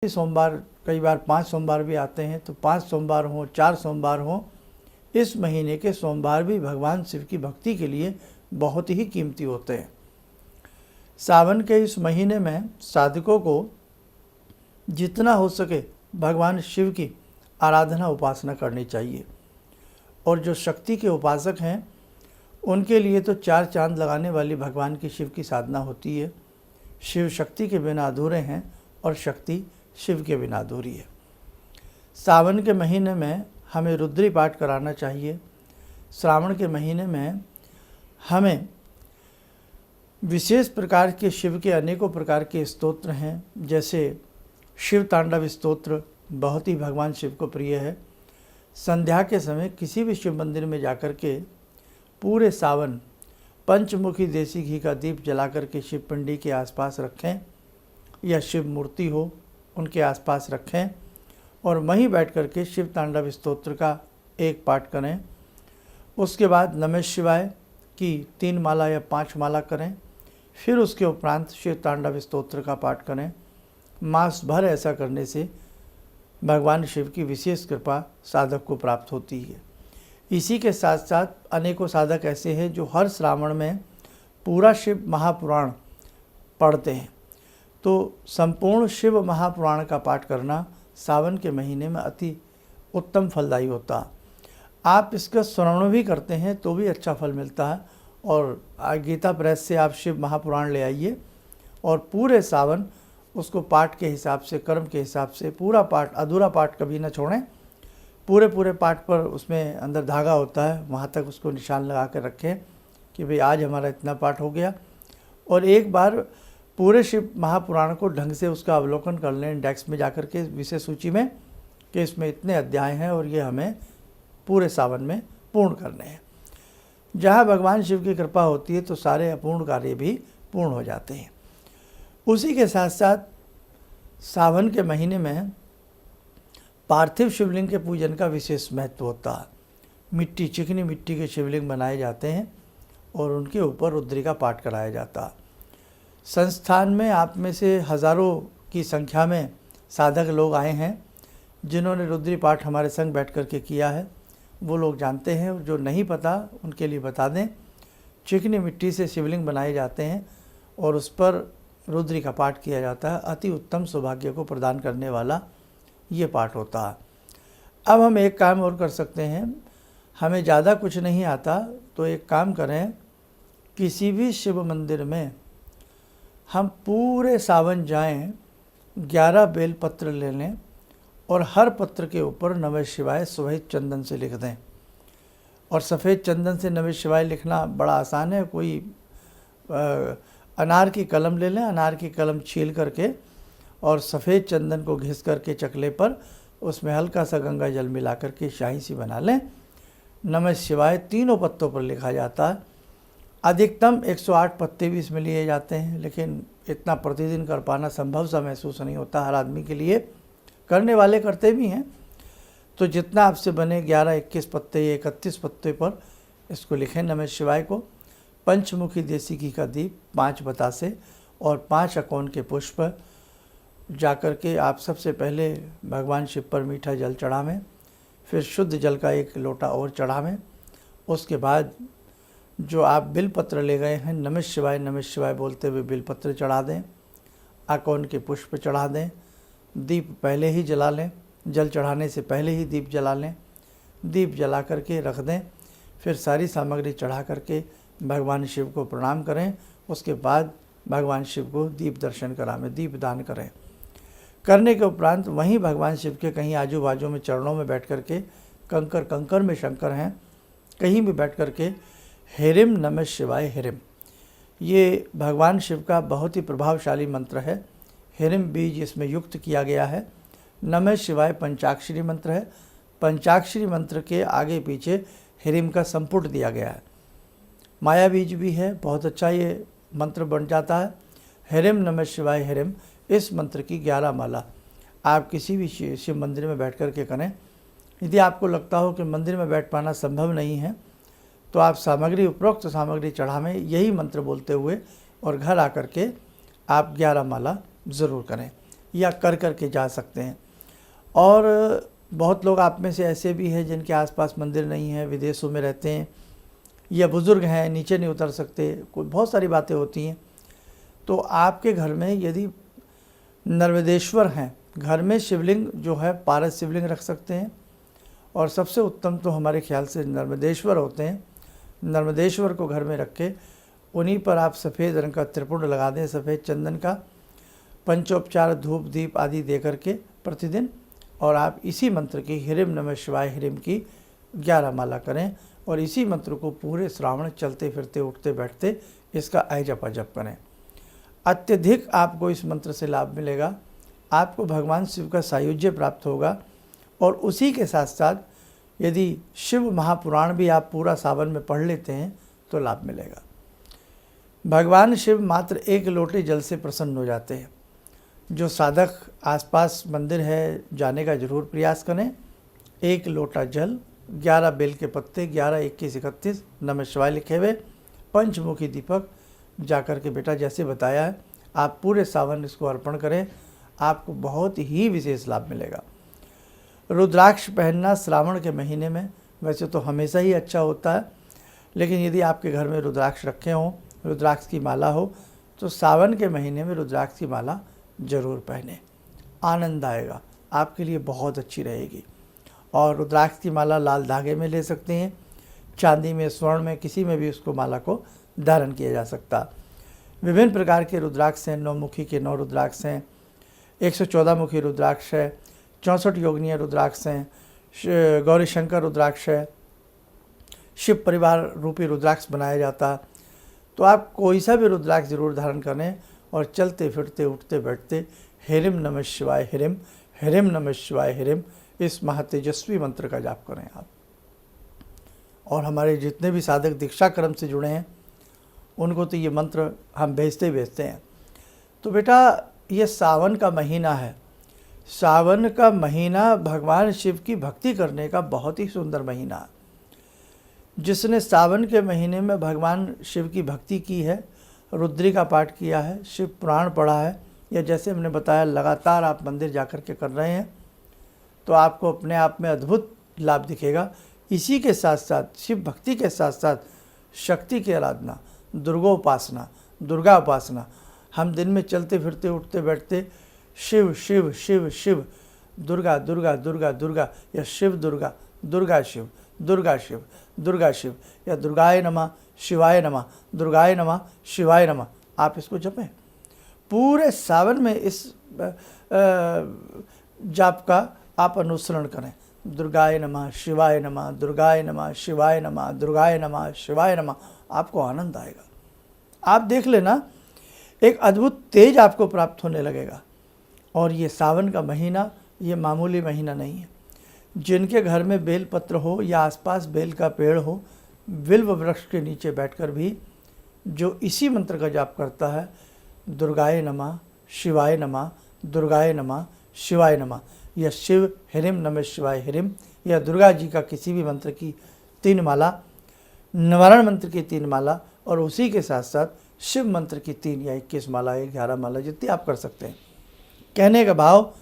सोमवार, कई बार 5 सोमवार भी आते हैं, तो 5 सोमवार हों, 4 सोमवार हों, इस महीने के सोमवार भी भगवान शिव की भक्ति के लिए बहुत ही कीमती होते हैं। सावन के इस महीने में साधकों को जितना हो सके भगवान शिव की आराधना उपासना करनी चाहिए। और जो शक्ति के उपासक हैं उनके लिए तो 4 चांद लगाने वाली भगवान की शिव की साधना होती है। शिव शक्ति के बिना अधूरे हैं और शक्ति शिव के बिना अधूरी है। सावन के महीने में हमें रुद्री पाठ कराना चाहिए। श्रावण के महीने में हमें विशेष प्रकार के शिव के अनेकों प्रकार के स्तोत्र हैं, जैसे शिव तांडव स्तोत्र बहुत ही भगवान शिव को प्रिय है। संध्या के समय किसी भी शिव मंदिर में जाकर के पूरे सावन पंचमुखी देसी घी का दीप जलाकर के शिव पिंडी के आसपास रखें, या शिव मूर्ति हो उनके आसपास रखें, और वहीं बैठ कर के शिव तांडव स्तोत्र का एक पाठ करें। उसके बाद नमः शिवाय की 3 माला या 5 माला करें। फिर उसके उपरांत शिव तांडव स्तोत्र का पाठ करें। मास भर ऐसा करने से भगवान शिव की विशेष कृपा साधक को प्राप्त होती है। इसी के साथ साथ अनेकों साधक ऐसे हैं जो हर श्रावण में पूरा शिव महापुराण पढ़ते हैं। तो संपूर्ण शिव महापुराण का पाठ करना सावन के महीने में अति उत्तम फलदायी होता है। आप इसका श्रवण भी करते हैं तो भी अच्छा फल मिलता है। और गीता प्रेस से आप शिव महापुराण ले आइए और पूरे सावन उसको पाठ के हिसाब से, कर्म के हिसाब से पूरा पाठ, अधूरा पाठ कभी ना छोड़ें। पूरे पाठ पर उसमें अंदर धागा होता है, वहाँ तक उसको निशान लगा कर रखें कि भाई आज हमारा इतना पाठ हो गया। और एक बार पूरे शिव महापुराण को ढंग से उसका अवलोकन कर लें इंडेक्स में जाकर के विषय सूची में, कि इसमें इतने अध्याय हैं और ये हमें पूरे सावन में पूर्ण करने हैं। जहाँ भगवान शिव की कृपा होती है तो सारे अपूर्ण कार्य भी पूर्ण हो जाते हैं। उसी के साथ साथ सावन के महीने में पार्थिव शिवलिंग के पूजन का विशेष महत्व होता है। चिकनी मिट्टी के शिवलिंग बनाए जाते हैं और उनके ऊपर रुद्री का पाठ कराया जाता है। संस्थान में आप में से हज़ारों की संख्या में साधक लोग आए हैं जिन्होंने रुद्री पाठ हमारे संग बैठ कर के किया है। वो लोग जानते हैं, जो नहीं पता उनके लिए बता दें। चिकनी मिट्टी से शिवलिंग बनाए जाते हैं और उस पर रुद्री का पाठ किया जाता है। अति उत्तम सौभाग्य को प्रदान करने वाला ये पाठ होता है। अब हम एक काम और कर सकते हैं। हमें ज़्यादा कुछ नहीं आता तो एक काम करें, किसी भी शिव मंदिर में हम पूरे सावन जाएं, 11 बेल पत्र ले लें और हर पत्र के ऊपर नमः शिवाय सफ़ेद चंदन से लिख दें। और सफ़ेद चंदन से नमः शिवाय लिखना बड़ा आसान है। कोई अनार की कलम ले लें, अनार की कलम छील करके और सफ़ेद चंदन को घिस करके चकले पर उसमें हल्का सा गंगा जल मिला करके शाही सी बना लें। नमः शिवाय तीनों पत्तों पर लिखा जाता है। अधिकतम 108 पत्ते भी इसमें लिए जाते हैं, लेकिन इतना प्रतिदिन कर पाना संभव सा महसूस नहीं होता हर आदमी के लिए। करने वाले करते भी हैं। तो जितना आपसे बने 11, 21 पत्ते या 31 पत्ते पर इसको लिखें नमः शिवाय को। पंचमुखी देसी घी का दीप, 5 बतासे और 5 अकौन के पुष्प जाकर के आप सबसे पहले भगवान शिव पर मीठा जल चढ़ावें। फिर शुद्ध जल का 1 लोटा और चढ़ावें। उसके बाद जो आप बिलपत्र ले गए हैं, नमः शिवाय बोलते हुए बिलपत्र चढ़ा दें, अकौन के पुष्प चढ़ा दें। दीप पहले ही जला लें, जल चढ़ाने से पहले ही दीप जला लें। दीप जला करके रख दें। फिर सारी सामग्री चढ़ा करके भगवान शिव को प्रणाम करें। उसके बाद भगवान शिव को दीप दर्शन करावें, दीप दान करें। करने के उपरांत वहीं भगवान शिव के कहीं आजू बाजू में चरणों में बैठ कर के, कंकर में शंकर हैं, कहीं भी बैठ कर के हेरिम नमः शिवाय हेरिम, ये भगवान शिव का बहुत ही प्रभावशाली मंत्र है। हेरिम बीज इसमें युक्त किया गया है। नमः शिवाय पंचाक्षरी मंत्र है। पंचाक्षरी मंत्र के आगे पीछे हेरिम का संपुट दिया गया है। माया बीज भी है, बहुत अच्छा ये मंत्र बन जाता है। हेरिम नमः शिवाय हेरिम, इस मंत्र की 11 माला आप किसी भी शिव मंदिर में बैठ कर के करें। यदि आपको लगता हो कि मंदिर में बैठ पाना संभव नहीं है तो आप सामग्री, उपरोक्त सामग्री चढ़ावें यही मंत्र बोलते हुए, और घर आकर के आप 11 माला ज़रूर करें। या कर कर के जा सकते हैं। और बहुत लोग आप में से ऐसे भी हैं जिनके आसपास मंदिर नहीं है, विदेशों में रहते हैं, या बुज़ुर्ग हैं, नीचे नहीं उतर सकते, कोई बहुत सारी बातें होती हैं। तो आपके घर में यदि नर्मदेश्वर हैं, घर में शिवलिंग जो है पारस शिवलिंग रख सकते हैं, और सबसे उत्तम तो हमारे ख्याल से नर्मदेश्वर होते हैं। नर्मदेश्वर को घर में रख के उन्हीं पर आप सफ़ेद रंग का त्रिपुंड लगा दें, सफ़ेद चंदन का, पंचोपचार धूप दीप आदि दे करके प्रतिदिन, और आप इसी मंत्र की ह्रीं नमः शिवाय ह्रीं की 11 माला करें, और इसी मंत्र को पूरे श्रावण चलते फिरते उठते बैठते इसका जप जप करें। अत्यधिक आपको इस मंत्र से लाभ मिलेगा, आपको भगवान शिव का सायुज्य प्राप्त होगा। और उसी के साथ साथ यदि शिव महापुराण भी आप पूरा सावन में पढ़ लेते हैं तो लाभ मिलेगा। भगवान शिव मात्र 1 लोटे जल से प्रसन्न हो जाते हैं। जो साधक आसपास मंदिर है जाने का जरूर प्रयास करें। 1 लोटा जल, 11 बेल के पत्ते, 11, 21, 31 नमः शिवाय लिखे हुए, पंचमुखी दीपक जाकर के बेटा जैसे बताया है आप पूरे सावन इसको अर्पण करें, आपको बहुत ही विशेष लाभ मिलेगा। रुद्राक्ष पहनना श्रावण के महीने में वैसे तो हमेशा ही अच्छा होता है, लेकिन यदि आपके घर में रुद्राक्ष रखे हों, रुद्राक्ष की माला हो, तो सावन के महीने में रुद्राक्ष की माला ज़रूर पहने, आनंद आएगा, आपके लिए बहुत अच्छी रहेगी। और रुद्राक्ष की माला लाल धागे में ले सकते हैं, चांदी में, स्वर्ण में, किसी में भी उसको माला को धारण किया जा सकता। विभिन्न प्रकार के रुद्राक्ष हैं, 9 मुखी के 9 रुद्राक्ष हैं, 114 मुखी रुद्राक्ष है, 64 योगनीय रुद्राक्ष हैं, गौरी शंकर रुद्राक्ष है, शिव परिवार रूपी रुद्राक्ष बनाया जाता। तो आप कोई सा भी रुद्राक्ष जरूर धारण करें और चलते फिरते उठते बैठते ह्रीं नमः शिवाय ह्रीं, ह्रीं नमः शिवाय ह्रीं इस महातेजस्वी मंत्र का जाप करें आप। और हमारे जितने भी साधक दीक्षा क्रम से जुड़े हैं उनको तो ये मंत्र हम भेजते हैं। तो बेटा ये सावन का महीना है, सावन का महीना भगवान शिव की भक्ति करने का बहुत ही सुंदर महीना है। जिसने सावन के महीने में भगवान शिव की भक्ति की है, रुद्री का पाठ किया है, शिव पुराण पढ़ा है, या जैसे हमने बताया लगातार आप मंदिर जाकर के कर रहे हैं, तो आपको अपने आप में अद्भुत लाभ दिखेगा। इसी के साथ साथ शिव भक्ति के साथ साथ शक्ति की आराधना, दुर्गोपासना, दुर्गा उपासना, हम दिन में चलते फिरते उठते बैठते शिव शिव शिव शिव, दुर्गा दुर्गा दुर्गा दुर्गा, या शिव दुर्गा, दुर्गा शिव, दुर्गा शिव, दुर्गा शिव, या दुर्गाय नमः शिवाय नमः, दुर्गाय नमः शिवाय नमः, आप इसको जपें। पूरे सावन में इस जाप का आप अनुसरण करें। दुर्गाय नमः शिवाय नमः, दुर्गाय नमः शिवाय नमः, दुर्गाय नमः शिवाय नमः, आपको आनंद आएगा। आप देख लेना एक अद्भुत तेज आपको प्राप्त होने लगेगा। और ये सावन का महीना ये मामूली महीना नहीं है। जिनके घर में बेल पत्र हो या आसपास बेल का पेड़ हो, बिल्व वृक्ष के नीचे बैठकर भी जो इसी मंत्र का जाप करता है, दुर्गाय नमः शिवाय नमः, दुर्गाय नमः शिवाय नमः, या शिव ह्रीं नमः शिवाय ह्रीं, या दुर्गा जी का किसी भी मंत्र की 3 माला, निवारण मंत्र की 3 माला, और उसी के साथ साथ शिव मंत्र की 3 या 21 माला या 11 माला जितनी आप कर सकते हैं। कहने का भाव,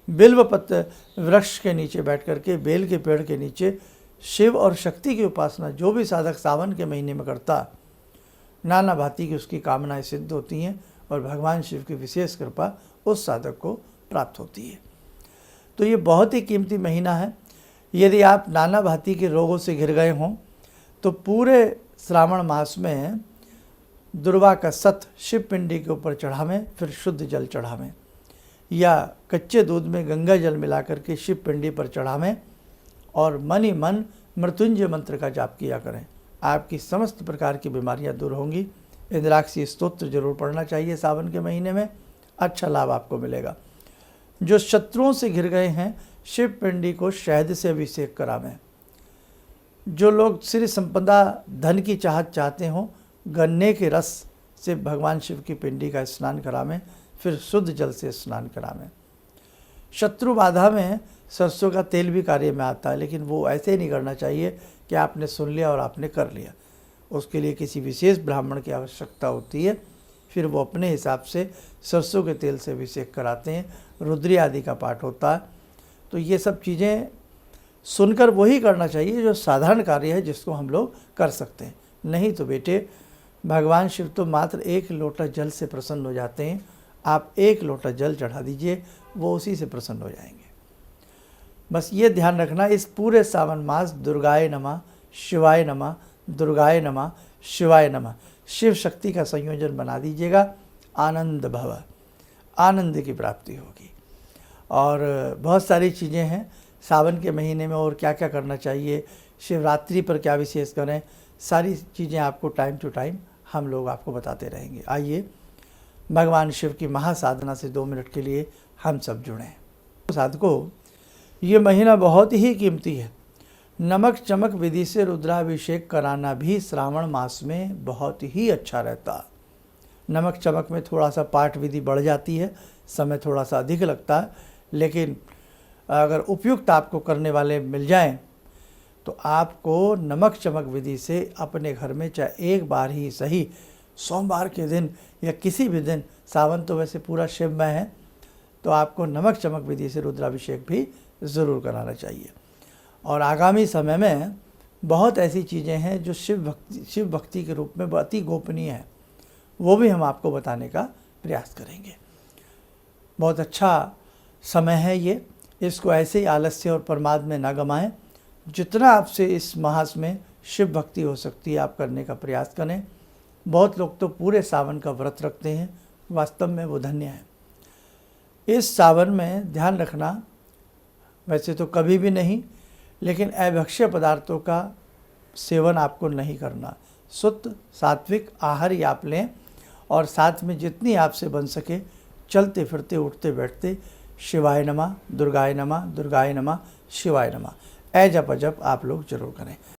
बिल्व पत्र वृक्ष के नीचे बैठ कर के, बेल के पेड़ के नीचे शिव और शक्ति की उपासना जो भी साधक सावन के महीने में करता, नाना भांति की उसकी कामनाएं सिद्ध होती हैं और भगवान शिव की विशेष कृपा उस साधक को प्राप्त होती है। तो ये बहुत ही कीमती महीना है। यदि आप नाना भांति के रोगों से घिर गए हों तो पूरे श्रावण मास में दुर्वा का सत शिव पिंडी के ऊपर चढ़ावें, फिर शुद्ध जल चढ़ावें, या कच्चे दूध में गंगा जल मिलाकर के शिव पिंडी पर चढ़ावें, और मन ही मन मृत्युंजय मंत्र का जाप किया करें। आपकी समस्त प्रकार की बीमारियां दूर होंगी। इंद्राक्षी स्तोत्र जरूर पढ़ना चाहिए सावन के महीने में, अच्छा लाभ आपको मिलेगा। जो शत्रुओं से घिर गए हैं, शिव पिंडी को शहद से अभिषेक करावें। जो लोग श्री संपदा धन की चाहत चाहते हों, गन्ने के रस से भगवान शिव की पिंडी का स्नान करावें, फिर शुद्ध जल से स्नान करावें। शत्रु बाधा में सरसों का तेल भी कार्य में आता है, लेकिन वो ऐसे ही नहीं करना चाहिए कि आपने सुन लिया और आपने कर लिया। उसके लिए किसी विशेष ब्राह्मण की आवश्यकता होती है, फिर वो अपने हिसाब से सरसों के तेल से अभिषेक कराते हैं, रुद्री आदि का पाठ होता है। तो ये सब चीज़ें सुनकर वही करना चाहिए जो साधारण कार्य है, जिसको हम लोग कर सकते हैं। नहीं तो बेटे, भगवान शिव तो मात्र 1 लोटा जल से प्रसन्न हो जाते हैं। आप 1 लोटा जल चढ़ा दीजिए, वो उसी से प्रसन्न हो जाएंगे। बस ये ध्यान रखना, इस पूरे सावन मास दुर्गाय नमः, शिवाय नमः, दुर्गाय नमः, शिवाय नमः, शिव शक्ति का संयोजन बना दीजिएगा। आनंद भव, आनंद की प्राप्ति होगी। और बहुत सारी चीज़ें हैं सावन के महीने में, और क्या क्या करना चाहिए, शिवरात्रि पर क्या विशेष करें, सारी चीज़ें आपको टाइम टू टाइम हम लोग आपको बताते रहेंगे। आइए भगवान शिव की महासाधना से 2 मिनट के लिए हम सब जुड़ें। साधकों, ये महीना बहुत ही कीमती है। नमक चमक विधि से रुद्राभिषेक कराना भी श्रावण मास में बहुत ही अच्छा रहता है। नमक चमक में थोड़ा सा पाठ विधि बढ़ जाती है, समय थोड़ा सा अधिक लगता है, लेकिन अगर उपयुक्त आपको करने वाले मिल जाएं तो आपको नमक चमक विधि से अपने घर में चाहे एक बार ही सही, सोमवार के दिन या किसी भी दिन, सावन तो वैसे पूरा शिवमय है, तो आपको नमक चमक विधि से रुद्राभिषेक भी ज़रूर कराना चाहिए। और आगामी समय में बहुत ऐसी चीज़ें हैं जो शिव भक्ति के रूप में अति गोपनीय है, वो भी हम आपको बताने का प्रयास करेंगे। बहुत अच्छा समय है ये, इसको ऐसे ही आलस्य और प्रमाद में न गमाएं। जितना आपसे इस मास में शिव भक्ति हो सकती है आप करने का प्रयास करें। बहुत लोग तो पूरे सावन का व्रत रखते हैं, वास्तव में वो धन्य है। इस सावन में ध्यान रखना, वैसे तो कभी भी नहीं, लेकिन अभक्ष्य पदार्थों का सेवन आपको नहीं करना। शुद्ध सात्विक आहार ही आप लें, और साथ में जितनी आपसे बन सके चलते फिरते उठते बैठते शिवाय नमः, दुर्गाय नमः, दुर्गाय नमः, शिवाय नमः, जप अजप आप लोग जरूर करें।